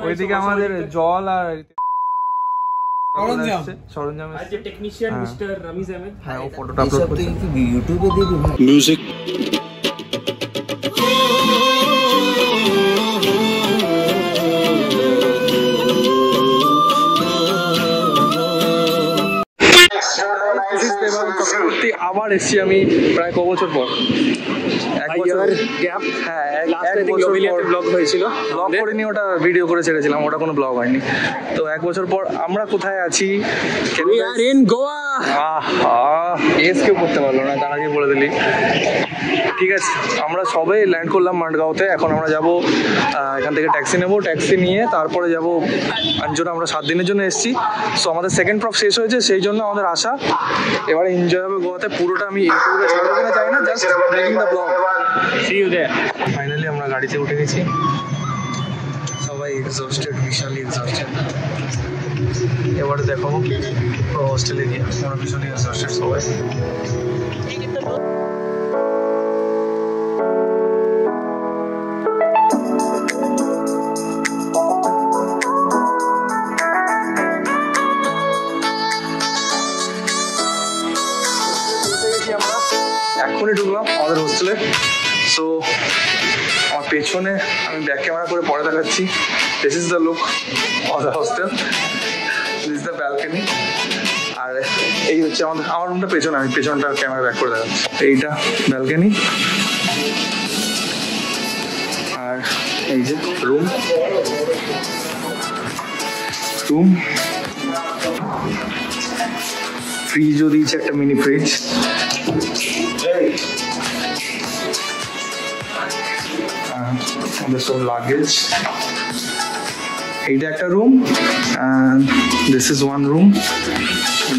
ওইদিকে আমাদের জল আর সরঞ্জাম আছে। Technician mister Ramiz Ahmed. হ্যাঁ, ও ফটোটা আপলোড করতে ইউটিউবে দিয়ে দিবেন মিউজিক। আবার এসছি আমি প্রায় ক বছর পর, এক বছর গ্যাপ। হ্যাঁ, ব্লগ হয়েছিল, ব্লগ করিনি, ওটা ভিডিও করে ছেড়েছিলাম, ওটা কোনো ব্লগ হয়নি। তো এক বছর পর আমরা কোথায় আছি? গোয়া। কেউ করতে পারলো না, তার আগে বলে দিলি। ঠিক আছে, আমরা সবাই ল্যান্ড করলাম মান্ডগাঁওতে। এখন আমরা যাব, এখান থেকে ট্যাক্সি নেবো, ট্যাক্সি নিয়ে তারপরে যাব আঞ্জনা। আমরা 7 দিনের জন্য এসেছি। সো আমাদের সেকেন্ড প্রপ শেষ হয়েছে, সেই জন্য আমাদের আশা। এবারে এনজয় হবে গোয়াতে। পুরোটা আমি ইউটিউবে ছাড়বো কিনা জানি না, just making the blog. See you there. Finally আমরা গাড়িতে উঠে গেছি, সবাই এক্সস্টেড, বিশালি এক্সস্টেড। এবারে দেখো হোস্টেলে গিয়ে আমরা ভীষণই এক্সস্টেড সবাই। এখনই ঢুকলাম আমাদের হোস্টেলে। সো আমার পেছনে আমি ব্যাক ক্যামেরা করে পরে দেখাচ্ছি। This is the look of the hostel, this is the balcony. আর এই হচ্ছে আমার রুমটা পেছনে, আমি পেছনটা ক্যামেরা ব্যাক করে দেখাচ্ছি। এইটা ব্যালকনি, আর এই যে রুম। ফ্রিজও দিয়েছে, একটা মিনি ফ্রিজ। সব লাগেজ। এইটা একটা room, this is one room,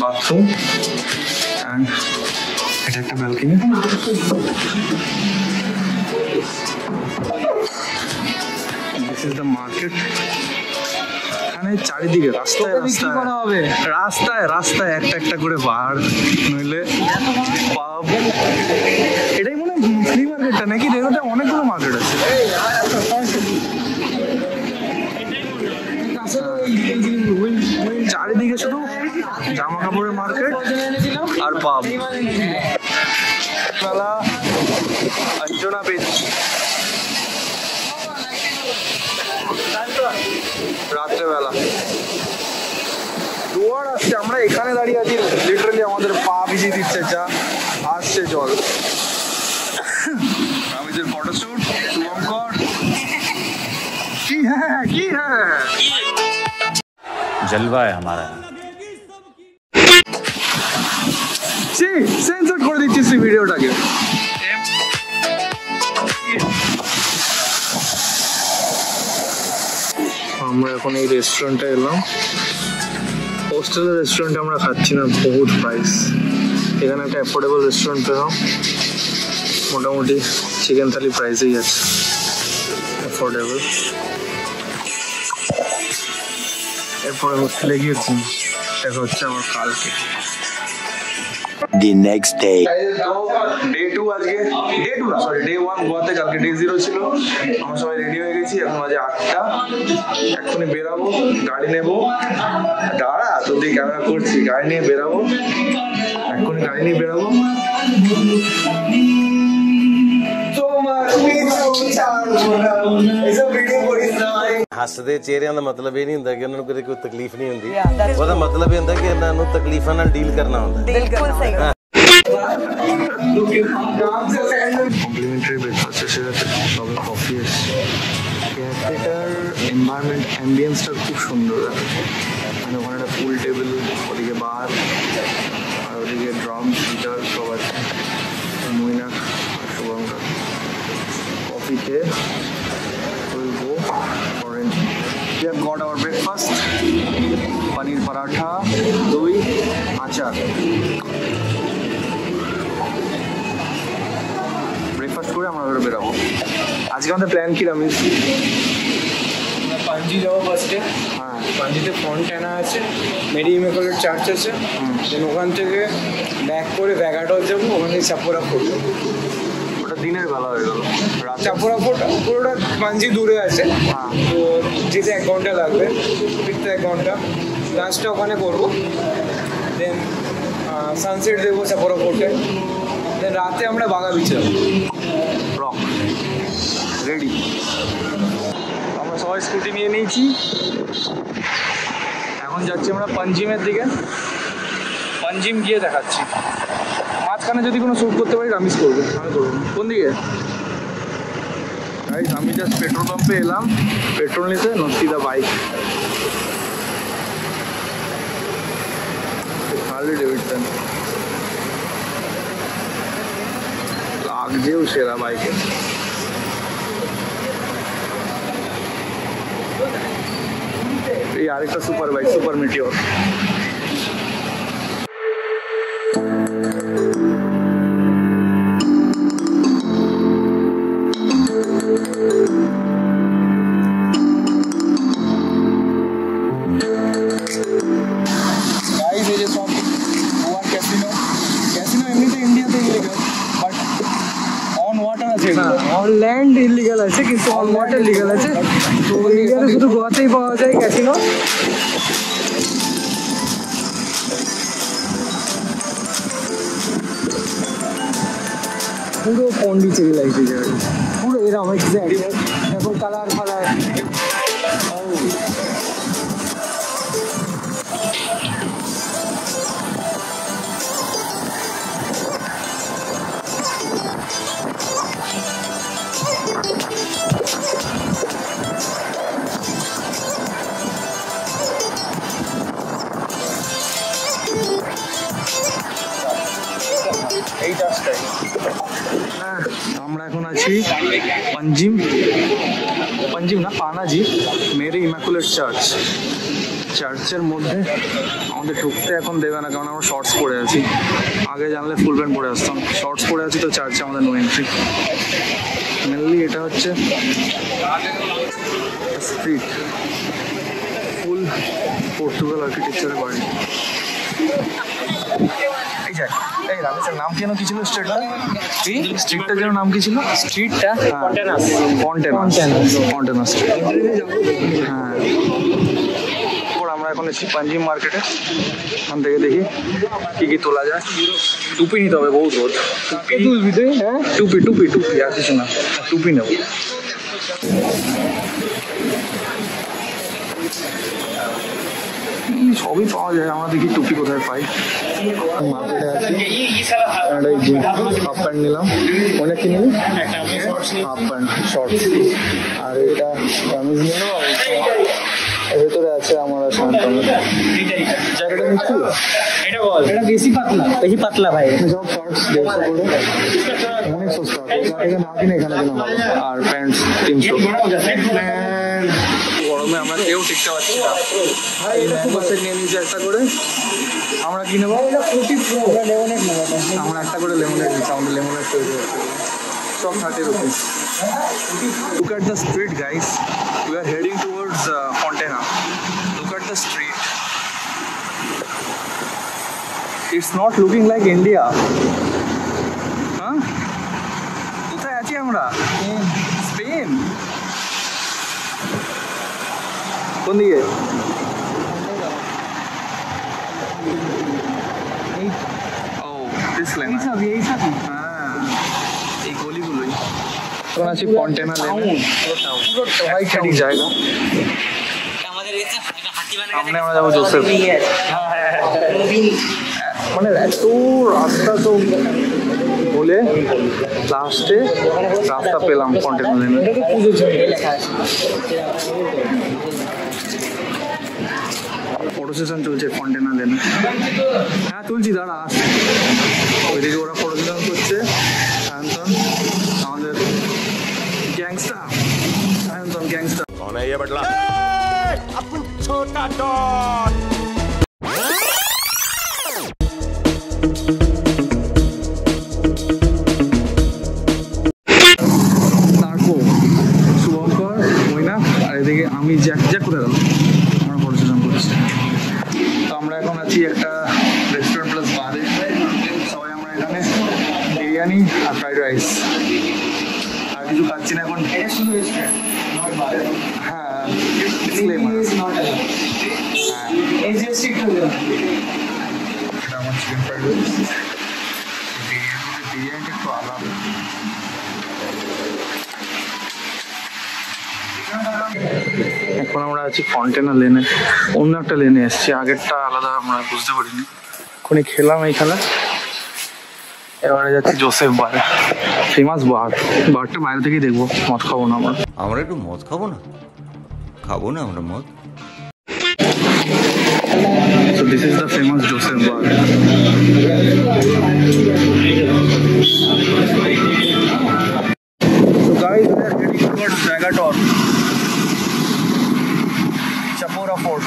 bathroom, and এটা একটা balcony. This is the market. এখানে চারিদিকে রাস্তায় রাস্তায় একটা একটা করে বার, নইলে পাব। এটাই মনে হয় ফ্রি মার্কেটটা নাকি? রেগুতে অনেকগুলো মার্কেট আছে। চারিদিকে শুধু জামা কাপড়ের মার্কেট আর পাব। বেলা অঞ্জনা বিচ, রাত্রেবেলা জোয়ার আসছে। আমরা এখানে দাঁড়িয়ে আছি, লিটারালি আমাদের পা ভিজিয়ে দিচ্ছে, যা আসছে জল। রামিজের ফটোশুট, শুভঙ্কর। কি হ্যাঁ जलवा है हमारा। সেন্সর করে দিচ্ছিস ভিডিওটাকে। আমরা এখন এই রেস্টুরেন্টে এলাম। হোস্টেলের রেস্টুরেন্টে আমরা খাচ্ছি না, বহুত প্রাইস। এখানে একটা অ্যাফোর্ডেবল রেস্টুরেন্ট পেলাম, মোটামুটি চিকেন থালি প্রাইসেই আছে, অ্যাফোর্ডেবল। এরপরে হোস্টেলে গিয়েছি, দেখা হচ্ছে আমার কালকে। The next day. ডে 2 আজকে, ডে 2 না সরি, ডে 1 গোয়াতে। কালকে ডে 0 ছিল। আমরা সবাই রেডি হয়ে গেছি, এখন বাজে 8টা। এখনই বেরাবো, গাড়ি নেবো। দাঁড়া, তোর দিকে ক্যামেরা করছি। গাড়ি নিয়ে বেরাবো, এখনই গাড়ি নিয়ে বেরাবো। ਹੱਸਦੇ ਚਿਹਰਿਆਂ ਦਾ ਮਤਲਬ ਇਹ ਨਹੀਂ ਹੁੰਦਾ ਕਿ ਉਹਨਾਂ ਨੂੰ ਕਦੇ ਕੋਈ ਤਕਲੀਫ ਨਹੀਂ ਹੁੰਦੀ। ਉਹਦਾ ਮਤਲਬ ਇਹ ਹੁੰਦਾ ਕਿ ਇਹਨਾਂ ਨੂੰ ਤਕਲੀਫਾਂ ਨਾਲ ਡੀਲ ਕਰਨਾ ਹੁੰਦਾ। बिल्कुल सही। কমপ্লিমেন্টারি ব্রেকফাস্ট এসে গেছে, সবে কফি এসছে। ক্যাফেটার এনভায়রনমেন্ট, অ্যাম্বিয়েন্সটা খুব সুন্দর। মানে ওখানে একটা ফুল টেবিল, ওদিকে বার, আর ওদিকে ড্রাম, গিটার সব আছে। মৈনাক আর শুভঙ্কর কফি খেয়ে we'll go orange. We have got our breakfast, paneer paratha, doi, achar. Breakfast করে আমরা বেরোবো। আজকে আমাদের প্ল্যান কি রামিজ? পাঞ্জি যাবো ফার্স্টে। হ্যাঁ, পাঞ্জিতে ফন্টানা আছে, মেরি ইমেকলেট চার্চ আছে। দেন ওখান থেকে ব্যাক করে ভ্যাগাটল যাবো, ওখানে সাপোরা করবো। ওটা দিনের বেলা হয়ে গেল। রাতে চাপড়া ফোর্ট পুরোটা পাঞ্জি দূরে আছে, তো যেতে 1 ঘন্টা লাগবে, ফিরতে 1 ঘন্টা। লাঞ্চটা ওখানে করবো, দেন সানসেট দেখবো চাপড়া ফোর্টে, দেন রাতে আমরা বাগা বিচ যাবো। Rock ready. আমরা সবাই স্কুটি নিয়ে নিয়েছি, এখন যাচ্ছি আমরা পাঞ্জিমের দিকে। পাঞ্জিম গিয়ে দেখাচ্ছি। মাঝখানে যদি কোনো শ্যুট করতে পারি রামিস করবো, আমি করবো। কোন দিকে? গাইস আমি জাস্ট পেট্রোল পাম্পে এলাম পেট্রোল নিতে, নসিদা বাইক হার্লি ডেভিডসন লাগছেও সেরা বাইকে। এই আরেকটা super bike, super meteor. Guys এই যে সব গোয়ার ক্যাসিনো, ক্যাসিনো এমনিতে ইন্ডিয়াতে ইলিগাল, বাট অন ওয়াটার আছে। অন ল্যান্ড ইলিগাল আছে, কিন্তু অন ওয়াটার লিগাল আছে। তো ইন্ডিয়াতে শুধু গোয়াতেই পাওয়া যায় ক্যাসিনো। পুরো পন্ডিচেরি লাগছে জায়গাটা, পুরো এরকম এক্স্যাক্ট। এখন কালার ফালার এই চার্চটাই। হ্যাঁ আমরা এখন আছি পাঞ্জিম, পাঞ্জিম না পানাজি, মেরি ইমাকুলেট চার্চ। চার্চের মধ্যে আমাদের ঢুকতে এখন দেবে না, কারণ আমরা শর্টস পরে আছি। আগে জানলে ফুল প্যান্ট পরে আসতাম, শর্টস পরে আছি তো চার্চে আমাদের নো এন্ট্রি। মেনলি এটা হচ্ছে স্ট্রিট, ফুল পর্তুগাল আর্কিটেকচারের বাড়ি। এই যাক, এই রামেশের নাম কেন কি ছিল স্ট্রিটটা? স্ট্রিটটার যেন নাম কি ছিল? স্ট্রিটটা ফন্টেনাস স্ট্রিট। হ্যাঁ, আমরা এখন এসেছি পাঞ্জিম মার্কেটে। এখান থেকে দেখি কি কি তোলা যায়। টুপি নিতে হবে, বহুত রোদ। টুপি তুলবি তুই? হ্যাঁ টুপি টুপি টুপি, আর কিছু না, টুপি নেব। সবই পাওয়া যায়, আমরা দেখি টুপি কোথায় পাই। মার্কেটে আছি, হাফ প্যান্ট নিলাম। অনেক কি নিলি? হাফ প্যান্ট শর্টস, আর এটা কামিজ নিয়ে নেবো। ভেতরে আছে আমার শান্তনু। জ্যাকেটটা নিচ্ছি? এটা বল, এটা বেশি পাতলা ভাই। সব শর্টস 150 করে, অনেক সস্তা। এটা না কিনে এখানে কেনা ভালো। আর প্যান্ট 300। গরমে আমরা কেউ টিকতে পারছি না। ম্যাঙ্গো সেট নিয়ে নিয়েছি একটা করে। আমরা কি নেবো? আমরা একটা করে লেমনেড নিচ্ছি, আমাদের লেমনেড তৈরি হচ্ছে। সব 30 rupees. Look at the street, guys. We are heading towards Fontana. Look at the street. It's not looking like India. Huh? কোথায় আছি আমরা? স্পেন। কোন দিকে? this lane. হ্যাঁ, এই গলিগুলোই। এখন আছি ফন্টেনা লেনে, পুরো জায়গা। সামনে আমরা যাবো জোসেফ। মানে এত রাস্তা তো বলে লাস্টে রাস্তা পেলাম ফন্টেনা লেনে। ফটো সেশন চলছে ফন্টেনা লেনে। হ্যাঁ তুলছি, দাঁড়া আস। ওইদিকে ওরা ফটো সেশন করছে। সায়ন্তন আমাদের গ্যাংস্টার, সায়ন্তন গ্যাংস্টার। कौन है ये बटला? अपन छोटा डॉन। তারপর শুভঙ্কর, মৈনাক, আর এদিকে আমি জ্যাক করে গেলাম। আমরা ফটো সেশন করছি। তো আমরা এখন আছি একটা রেস্টুরেন্ট প্লাস বারে। সবাই আমরা এখানে বিরিয়ানি আর ফ্রাইড রাইস কিছু খাচ্ছি না এখন। এটা শুধু রেস্টুরেন্ট, হ্যাঁ disclaimer। এই যে সিট হলো এটা আমার চিকেন ফ্রাইড রাইস। বিরিয়ানিটা একটু আলাদা। এখন আমরা আছি কন্টেনার লেনে, অন্য একটা লেনে এসেছি, আগেরটা আলাদা আমরা বুঝতে পারিনি। ওখানে খেলাম এইখানে, এবারে যাচ্ছি জোসেফ বারে, ফেমাস বার। বারটা বাইরে থেকেই দেখবো, মদ খাবো না আমরা। আমরা একটু মদ খাবো না? খাবো না আমরা মদ? So this is the famous Joseph bar. So guys, we are heading towards Vagator, Chapora Fort.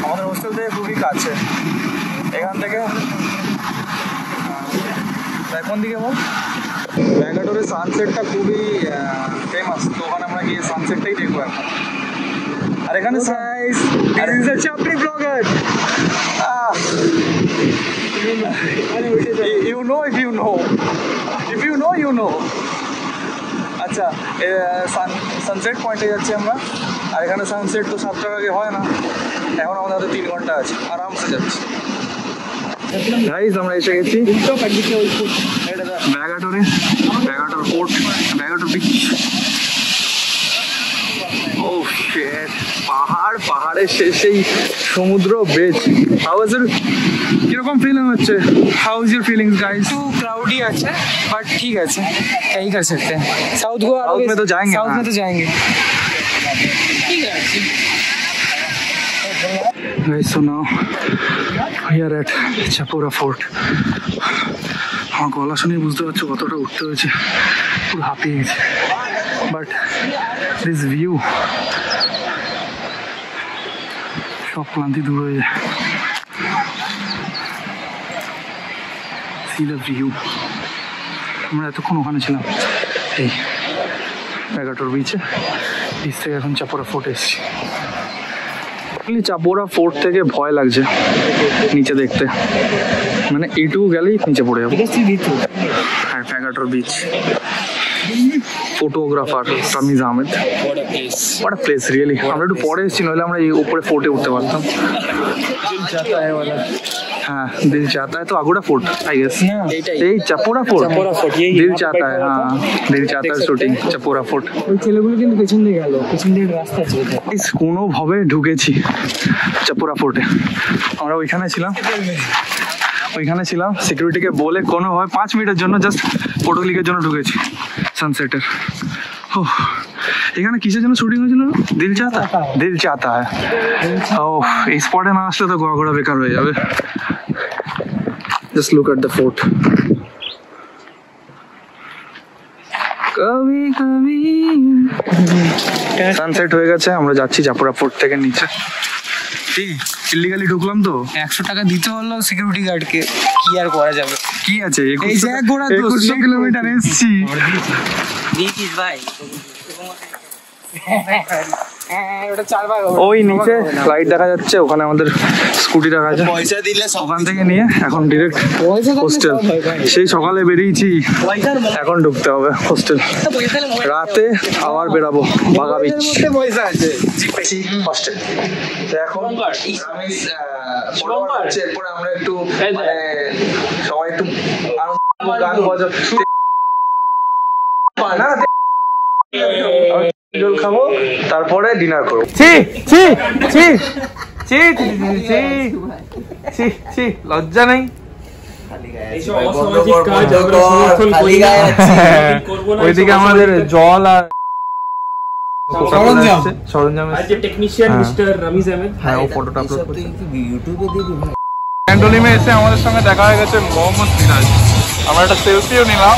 আমাদের হোস্টেল থেকে খুবই কাছে এখান থেকে। কোন দিকে বল? ভ্যাগাটোরের সানসেটটা খুবই ফেমাস, তো ওখানে আমরা গিয়ে সানসেটটাই দেখবো এখন। আর এখানে size this is a chapri blogger. You know if you know, if you know you know. আচ্ছা, সানসেট পয়েন্টে যাচ্ছি আমরা। আর এখানে সানসেট তো 7টার আগে হয় না, এখন আমাদের হাতে 3 ঘন্টা আছে, আরামসে যাচ্ছি। গাইস আমরা এসে গেছি ভ্যাগাটোরে, ভ্যাগাটোর পোর্ট, ভ্যাগাটোর বিচ। ও শিট, পাহাড়, পাহাড়ের শেষেই সমুদ্র, বেচ। How is it? কিরকম ফিলিং হচ্ছে? How is your feelings guys? একটু क्राउडी আছে, বাট ঠিক আছে, क्या ही कर सकते हैं। साउथ गोवा में तो जाएंगे, साउथ हाँ। में तो जाएंगे। Guys, so now we are at Chapora Fort. আমার গলা শুনে বুঝতে পারছো কতটা উঠতে হয়েছে, পুরো হাঁপিয়ে গেছে। বাট দিস ভিউ, সব ক্লান্তি দূর হয়ে যায়। See the view. আমরা এতক্ষণ ওখানে ছিলাম, এই ভ্যাগাটোর বিচে। বিচ থেকে এখন চাপোরা ফোর্ট এসেছি। চাপোরা ফোর্ট থেকে ভয় লাগছে নিচে দেখতে, মানে এইটুকু গেলেই নিচে পড়ে যাবো। হ্যাঁ, Vagator beach. Photographer Tamiz Ahmed. What a place really. আমরা একটু পরে এসেছি, নইলে আমরা এই উপরে ফোর্টে উঠতে পারতাম। हाँ दिल चाहता है तो आगुड़ा फोर्ट आई गेस, यही चपोरा फोर्ट, दिल चाहता है। हाँ दिल चाहता है शूटिंग चपोरा फोर्ट। ওই ছেলেগুলো কিন্তু পেছন দিয়ে গেল, পেছন দিয়ে রাস্তা ছিল। কোনোভাবে ঢুকেছি চপোরা ফোর্টে। আমরা ওইখানে ছিলাম সিকিউরিটিকে বলে কোনোভাবে 5 মিনিটের জন্য জাস্ট ফটো ক্লিকের জন্য ঢুকেছি সানসেটের। ও এখানে কিসের জন্য শুটিং হয়েছিল? দিল চাহতা হ্যায়। ও এই স্পটে না আসলে তো গোয়া ঘোরা বেকার হয়ে যাবে। Just look at the fort. কবি কবি সানসেট হয়ে গেছে, আমরা যাচ্ছি চাপোরা ফোর্ট থেকে নিচে। ইলিগালি ঢুকলাম তো, 100 টাকা দিতে হলো সিকিউরিটি গার্ডকে, কি আর করা যাবে। কি আছে, এই যে এক ঘোড়া 2100 কিলোমিটার এসছি। ওটা 4 ভাগ ওই নিচে লাইট দেখা যাচ্ছে, ওখানে আমাদের স্কুটি রাখা আছে। পয়সা দিলে ওখান থেকে নিয়ে এখন ডিরেক্ট হোস্টেল। সেই সকালে বেরিয়েছি, এখন ঢুকতে হবে হোস্টেল। রাতে আবার বেরাবো বাগা বিচ। পয়সা আছে। হোস্টেল তো এখন আমি এরপরে আমরা একটু সবাই একটু গান বাজাবো, জল খাবো, তারপরে ডিনার করবো। লজ্জা নেই? ওইদিকে আমাদের জল আর সরঞ্জাম টেকনিশিয়ান মিস্টার রামিজ আহমেদ। হ্যাঁ, ও ফটোটা আপলোড করছে। ইউটিউবে দিয়ে দিবি। ক্যান্টোলিমে এসে আমাদের সঙ্গে দেখা হয়ে গেছে মোহাম্মদ সিরাজ। আমরা একটা সেলফিও নিলাম।